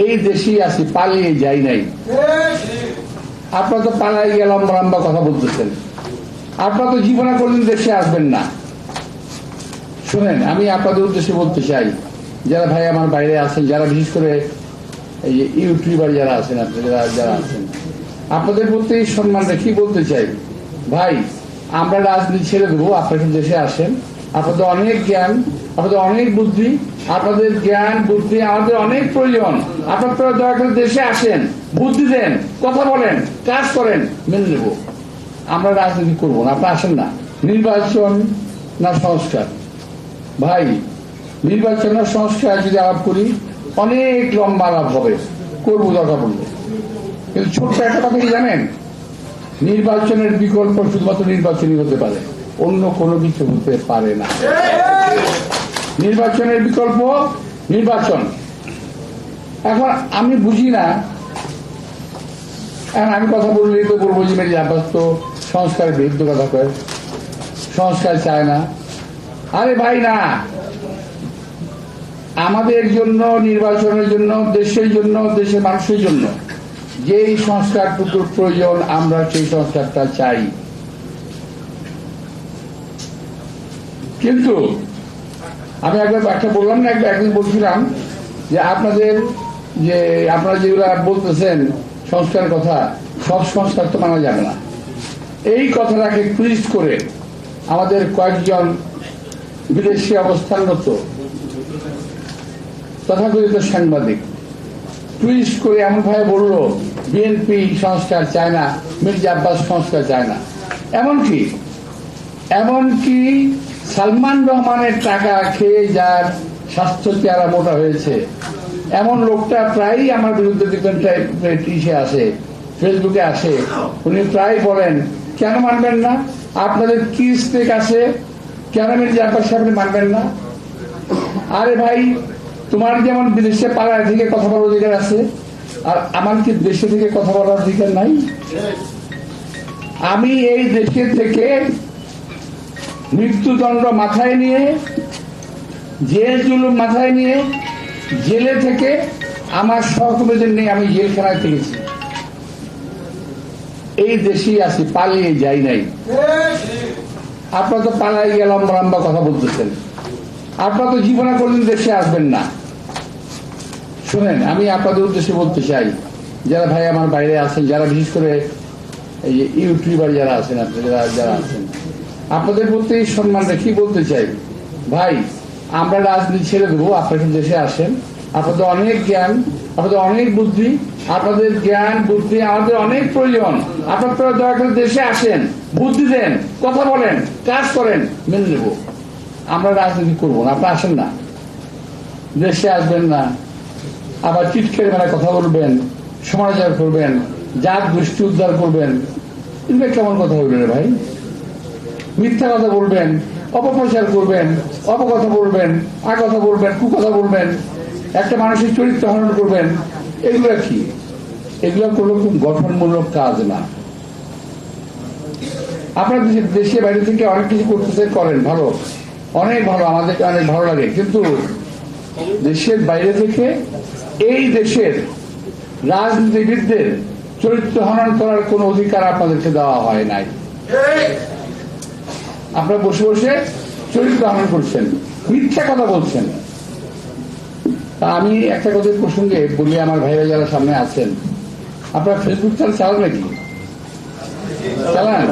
এই দেশেই আছি, পালিয়ে যাই নাই। আপনারা তো পালাই গিয়ে লম্বা লম্বা কথা বলতেছেন, আপনারা তো জীবনে কোনদিন দেশে আসবেন না। শুনেন, আমি আপনাদের উদ্দেশ্যে বলতে চাই, যারা ভাই আমার বাইরে আছেন, যারা বিশেষ করে এই যে ইউটিউবার যারা আছেন, যারা আছেন, আপনাদের প্রতি সম্মান রেখে বলতে চাই, ভাই আমরা রাজনীতি ছেড়ে দেবো, আপনারা দেশে আসেন। আপনাদের অনেক জ্ঞান, আপনাদের অনেক বুদ্ধি, আপনাদের জ্ঞান বুদ্ধি আমাদের অনেক প্রয়োজন। আপনারা দয়া করে দেশে আসেন, বুদ্ধি দেন, কথা বলেন, কাজ করেন, মেনে নেব। আমরা রাজনীতি করবো না, আপনারা আসেন না। নির্বাচন না সংস্কার? ভাই নির্বাচন না সংস্কার যদি আলাপ করি, অনেক লম্বা আলাপ হবে, করবো দরকার পড়লে। কিন্তু ছোট্ট একটা কথা কি জানেন, নির্বাচনের বিকল্প শুধুমাত্র নির্বাচনই হতে পারে, অন্য কোনো কিছু হতে পারে না। নির্বাচনের বিকল্প নির্বাচন। এখন আমি বুঝি না, এখন আমি কথা বললেই তো বলবো যে মেরি আব্বাস তো সংস্কারের বিরুদ্ধে কথা কয়, সংস্কার চায় না। আরে ভাই না, আমাদের জন্য, নির্বাচনের জন্য, দেশের জন্য, দেশের মানুষের জন্য যেই সংস্কারটুকুর প্রয়োজন, আমরা সেই সংস্কারটা চাই। কিন্তু আমি একটা বললাম না, একদিন বলছিলাম যে আপনারা যেগুলা বলতেছেন সংস্কারের কথা, সব সংস্কার তো মানা যাবে না। এই কথাটাকে টুইস্ট করে আমাদের কয়েকজন বিদেশি অবস্থানরত তথাকথিত সাংবাদিক টুইস্ট করে এমন ভাবে বলল, বিএনপি সংস্কার চায় না, মির্জা আব্বাস সংস্কার চায় না। এমনকি সালমান রহমানের টাকা খেয়ে যার স্বাস্থ্য চেহারা মোটা হয়েছে, এমন লোকটা প্রায়ই আমার বিরুদ্ধে দেখবেন আসে, ফেসবুকে আসে, উনি প্রায় বলেন, কেন মানবেন না? আপনাদের কি স্টেক আছে, কেন মির্জা আব্বাস সাহেব মানবেন না? আরে ভাই, তোমার যেমন বিদেশে পাড়ায় থেকে কথা বলার অধিকার আছে, আর আমার কি দেশে থেকে কথা বলার অধিকার নাই? আমি এই দেশে থেকে মৃত্যুদণ্ড মাথায় নিয়ে, জেল জুলুম মাথায় নিয়ে, জেলে থেকে আমার সহকর্মীদের নিয়ে আমি জেলখানায় থেকেছি। এই দেশেই আছি, পালিয়ে যাই নাই। আপনারা তো পালাই গিয়ে লম্বা লম্বা কথা বলতেছেন, আপনারা তো জীবনে কোনদিন দেশে আসবেন না। শুনেন, আমি আপনাদের উদ্দেশ্যে বলতে চাই, যারা ভাই আমার বাইরে আছেন, যারা বিশেষ করে এই যে ইউটিউবার যারা আছেন, যারা আছেন, আপনাদের প্রতি সম্মান রেখে বলতে চাই, ভাই আমরা রাজনীতি ছেড়ে দেবো, আপনারা দেশে আসেন। আপনাদের অনেক জ্ঞান, আপনাদের অনেক বুদ্ধি, আপনাদের জ্ঞান বুদ্ধি আমাদের অনেক প্রয়োজন। আপনারা দয়া করে দেশে আসেন, বুদ্ধি দেন, কথা বলেন, কাজ করেন, মেনে নেব। আমরা রাজনীতি করবো না, আপনারা আসেন না। দেশে আসবেন না, আবার চিৎকের মেলায় কথা বলবেন, সমালোচনা করবেন, জাত গোষ্ঠী উদ্ধার করবেন, এগুলো কেমন কথা বলবেন ভাই? মিথ্যা কথা বলবেন, অপপ্রচার করবেন, অপকথা বলবেন, কথা বলবেন, কুকথা বলবেন, একটা মানুষের চরিত্র হরণ করবেন, এগুলো কি? এগুলো কোনো খুব গঠনমূলক কাজ না। আপনার দেশে বাইরে থেকে অনেক কিছু করতেছেন, করেন, ভালো, অনেক ভালো, আমাদেরকে অনেক ভালো লাগে। কিন্তু দেশের বাইরে থেকে এই দেশের রাজনীতিবিদদের চরিত্র হনন করার কোন অধিকার আপনাদেরকে দেওয়া হয় নাই। আপনারা বসে বসে চরিত্র হনন করছেন, মিথ্যা কথা বলছেন। তা আমি একটা কথার প্রসঙ্গে বলি, আমার ভাইরা যারা সামনে আছেন, আপনারা ফেসবুক চালান নাকি? চালান?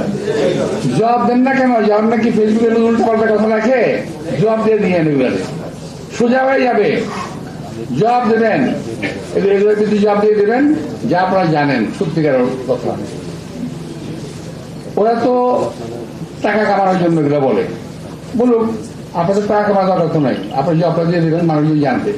জবাব দেন না কেন? জবাব নাকি ফেসবুকে উল্টা পাল্টা কথা রাখে, জবাব দিয়ে নিয়ে নেবেন, সোজা হয়ে যাবে। জবাব দেবেন, এগুলোর কিন্তু জবাব দিয়ে দেবেন যা আপনারা জানেন সত্যিকার কথা। ওরা তো টাকা কামানোর জন্য এগুলো বলে, বলুক, আপনাদের টাকা কামানোর কথা নাই, আপনারা জবাবটা দিয়ে দেবেন, মানুষজন জানবে।